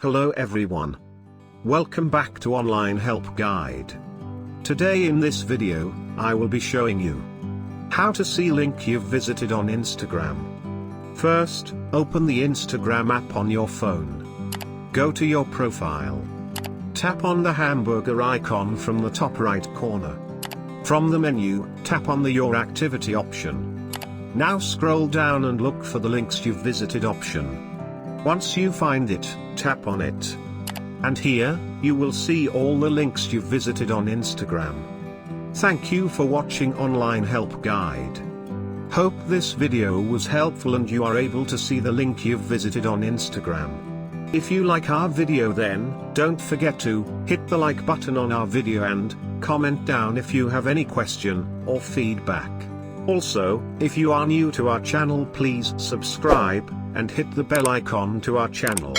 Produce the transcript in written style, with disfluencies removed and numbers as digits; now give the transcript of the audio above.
Hello everyone. Welcome back to Online Help Guide. Today in this video, I will be showing you how to see link you've visited on Instagram. First, open the Instagram app on your phone. Go to your profile. Tap on the hamburger icon from the top right corner. From the menu, tap on the Your Activity option. Now scroll down and look for the links you've visited option. Once you find it, tap on it. And here, you will see all the links you've visited on Instagram. Thank you for watching Online Help Guide. Hope this video was helpful and you are able to see the link you've visited on Instagram. If you like our video then, don't forget to hit the like button on our video and comment down if you have any question or feedback. Also, if you are new to our channel, please subscribe and hit the bell icon to our channel.